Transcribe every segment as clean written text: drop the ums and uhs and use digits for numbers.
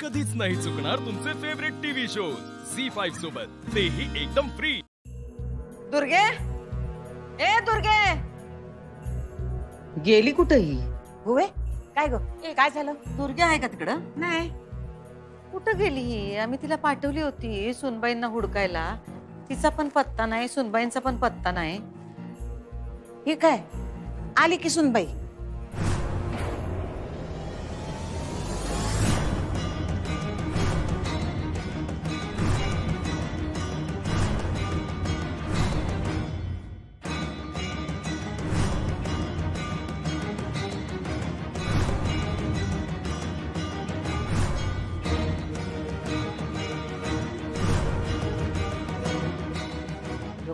कधीच नाही चुकणार तुमचे फेवरेट टीव्ही शोज झी5 सोबत, तेही एकदम फ्री। दुर्गे, ए दुर्गे, गेली कुठे ही? होय काय ग? काय झालं? दुर्गे आहे का तिकडं? नाही, कुठं गेली ही? आम्ही तिला पाठवली होती सुनबाईंना हुडकायला, तिचा पण पत्ता नाही, सुनबाईंचा पण पत्ता नाही। ही काय आली की सुनबाई?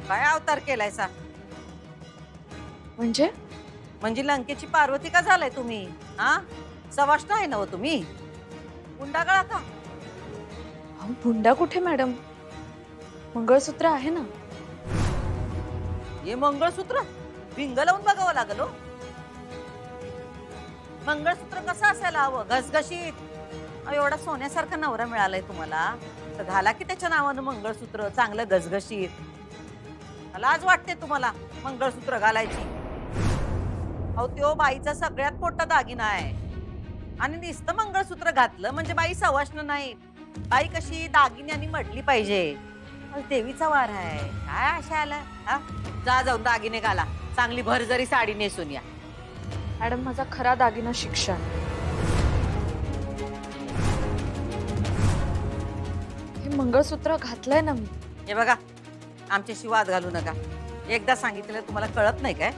काय अवतार केलायसा? म्हणजे लंकेची पार्वती का झालाय तुम्ही? हा, सवाष्ण आहे ना हो तुम्ही? गुंडागळा का? हुंडा कुठे मॅडम, मंगळसूत्र आहे ना। हे मंगळसूत्र भिंग लावून बघावं लागलो। मंगळसूत्र कसं असायला हवं? घसघशीत। एवढा सोन्यासारखा नवरा मिळालाय तुम्हाला तर घाला की त्याच्या नावानं मंगळसूत्र चांगलं घसघशीत। लाज वाटते तुम्हाला मंगळसूत्र घालायची? अहो त्यो बाईचा सगळ्यात मोठा दागिना आहे आणि नुसतं मंगळसूत्र घातलं म्हणजे बाई सवाष्ण नाही। बाई कशी दागिन्यानी मडली पाहिजे, देवीचा वार आहे काय अशा आला? जा जाऊन दागिने घाला, चांगली भरजरी साडी नेसून या। मॅडम माझा खरा दागिना शिक्षण। हे मंगळसूत्र घातलंय ना मी। हे बघा, आमच्याशी वाद घालू नका, एकदा सांगितलं तुम्हाला कळत नाही काय?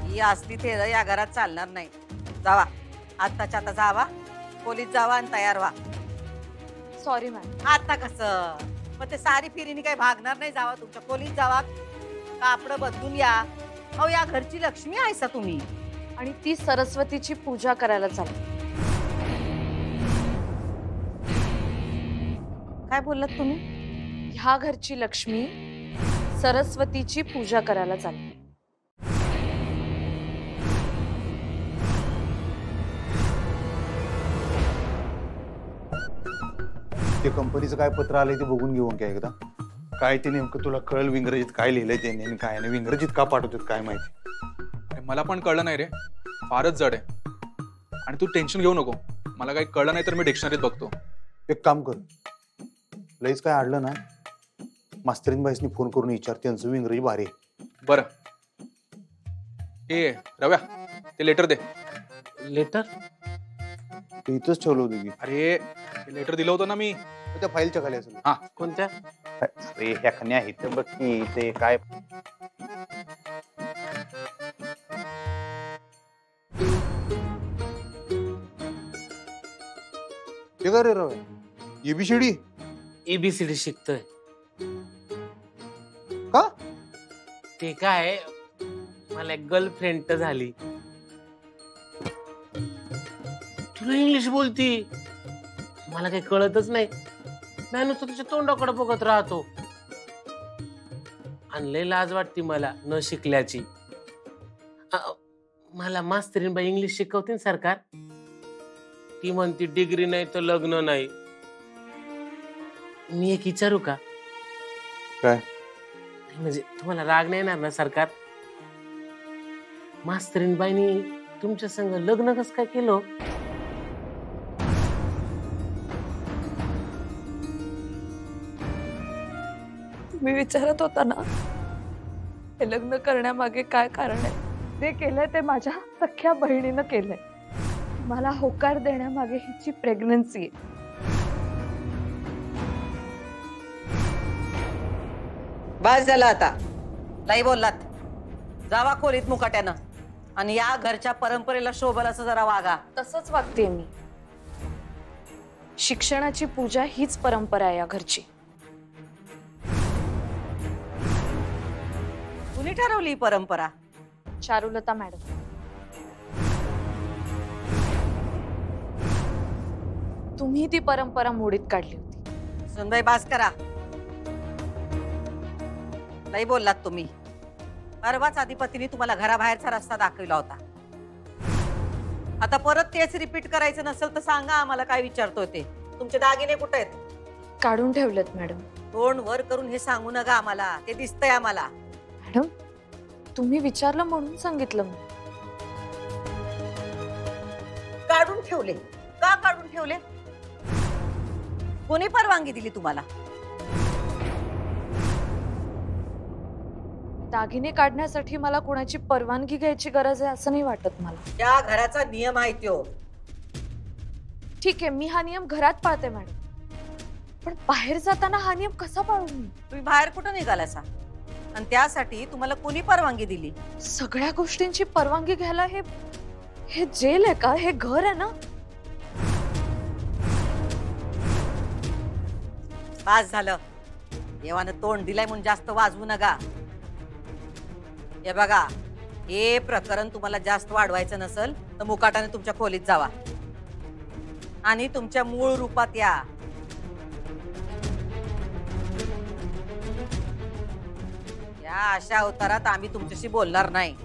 ही असली ते या घरात चालणार नाही। जावा आत्ताच्या आता, जावा पोलीस जावा आणि तयार व्हा। Sorry ma'am. आता कसं? मग ते सारी फिरीने काही भागणार नाही। जावा तुमच्या पोलीस जावा, कापड बदलून या। अहो या घरची लक्ष्मी आहेसा तुम्ही। आणि ती सरस्वतीची पूजा करायला चालली। काय बोललात तुम्ही? ह्या घरची लक्ष्मी सरस्वतीची पूजा करायला चालली। ते कंपनीचं काय पत्र आलंय ते बघून घेऊन काय एकदा। काय ते नेमकं तुला कळलं इंग्रजीत काय लिहिलंय त्यांनी आणि काय नाही? इंग्रजीत का पाठवतात काय माहिती? मला पण कळलं नाही रे, फारच जड आहे। आणि तू टेन्शन घेऊ नको, मला काही कळलं नाही तर मी डिक्शनरीत बघतो। एक काम कर, लईच काय अडलं ना मास्तरीनबाईसनी फोन करून विचार, त्यांचं इंग्रजी भारी आहे। बरं, ए रव्या ते लेटर दे। लेटर? ते इथंच ठेवलं होतं की। अरे लेटर दिलं होतं ना मी, त्या फाईलच्या खाली असेल। हा कोणत्या? अरे ह्या खन्या आहेत बघ की, ते काय ते का रे राव? एबीसीडी? एबीसीडी शिकतोय। का? ते काय, मला एक गर्लफ्रेंड झाली, तुला इंग्लिश बोलती, मला काही कळतच नाही। मी नुसतं तुझ्या तोंडाकडे बघत राहतो आणि लय लाज वाटती मला न शिकल्याची। मला मास्तरीनबाई इंग्लिश शिकवते ना सरकार, ती म्हणती डिग्री नाही तर लग्न नाही। मी एक विचारू का? काय? म्हणजे तुम्हाला राग नाही येणार ना सरकार? मास्तरीनबाईंनी तुमच्या संग लग्न कसं काय केलं? मी विचारत होता ना हे लग्न करण्यामागे काय कारण आहे? जे केलंय ते माझ्या सख्या बहिणीनं केलंय। मला होकार देण्यामागे हिची प्रेग्नन्सी आहे। बस झालं आता, नाही बोललात। जावा खोलीत मुकाट्यानं आणि या घरच्या परंपरेला शोभल असं जरा वागा। तसंच वागते मी। शिक्षणाची पूजा हीच परंपरा आहे या घरची। कुणी ठरवली ही परंपरा? चारुलता मॅडम। तुम्ही ती परंपरा मोडीत काढली होती। सुनबाई बास करा, नाही बोललात तुम्ही। परवाच अधिपतीने तुम्हाला घराबाहेरचा रस्ता दाखविला होता। आता परत तेच रिपीट करायचं नसेल तर सांगा आम्हाला काय विचारतोय ते. तुमचे दागिने कुठे आहेत? काढून ठेवलेत मॅडम. तोंड वर करून हे सांगू नका आम्हाला, ते दिसतंय आम्हाला. मॅडम तुम्ही विचारलं म्हणून सांगितलं मी. काढून ठेवले का? काढून ठेवले? कोणी परवानगी दिली तुम्हाला? दागिने काढण्यासाठी मला कोणाची परवानगी घ्यायची गरज आहे असं नाही वाटत मला. त्या घराचा नियम आहे तो. ठीक आहे, मी हा नियम घरात पाळते मॅडम, पण बाहेर जाताना हा नियम कसा पाळू मी? तुम्ही बाहेर कुठं निघालासा आणि त्यासाठी तुम्हाला कोणी परवानगी दिली? सगळ्या गोष्टींची परवानगी घ्यायला हे जेल आहे का? हे घर आहे ना? पास झालं. देवानं तोंड दिलाय म्हणून जास्त वाजवू नका. हे बघा, हे प्रकरण तुम्हाला जास्त वाढवायचं नसेल तर मुकाटाने तुमच्या खोलीत जावा आणि तुमच्या मूळ रूपात या. या अशा अवतारात आम्ही तुमच्याशी बोलणार नाही.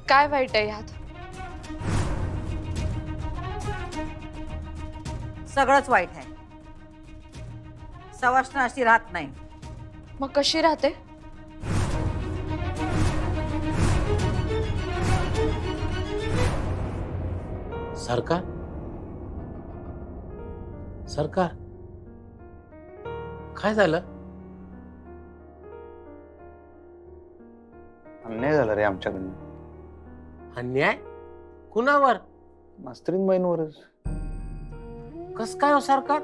काय वाईट आहे ह्यात? सगळंच वाईट आहे. सवाष्ण अशी राहत नाही. मग कशी राहते? सरकार सरकार काय झालं? अन्याय झाला रे आमच्याकडनं. अन्याय कुणावर? मास्तरीन बहिणीवरच. कस काय हो सरकार?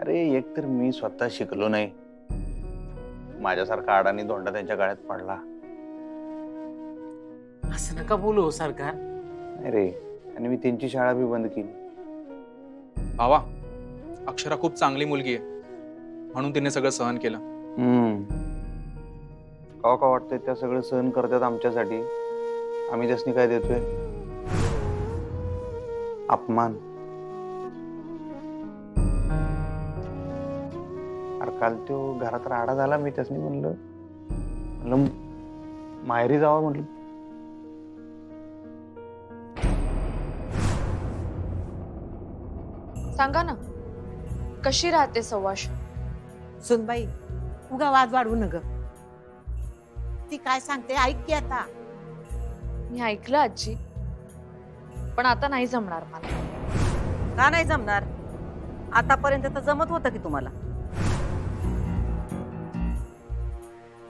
अरे एक तर मी स्वतः शिकलो नाही, माझ्यासारखा अडाणी धोंडा त्यांच्या गळ्यात पडला. असं नका बोलू हो सरकार. नाही रे, आणि मी त्यांची शाळा बी बंद केली. भावा, अक्षरा खूप चांगली मुलगी आहे म्हणून तिने सगळं सहन केलं. का वाटतंय त्या सगळं सहन करतात आमच्यासाठी, आम्ही त्यासनी काय देतोय? अपमान. अरे काल तो घरात राडा झाला, मी त्यासनी म्हणलं माहेरी जावं म्हटलं. सांगा ना, कशी राहते सवाश? सुनबाई, उगा वाद वाढवू नग. ती काय सांगते ऐक की आता. मी ऐकलं आजी, पण आता नाही जमणार मला. का नाही जमणार? आतापर्यंत तर जमत होतं की तुम्हाला.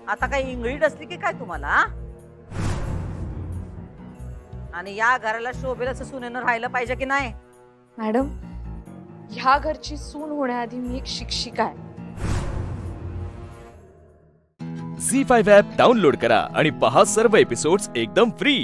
आता काही इंगळी असली की काय तुम्हाला? आ? आणि या घराला शोभेल असं सुनेनं राहिलं पाहिजे की नाही? मॅडम, ह्या घरची सून होण्याआधी मी एक शिक्षिका आहे. झी5 ॲप डाउनलोड करा आणि पहा सर्व एपिसोड्स एकदम फ्री.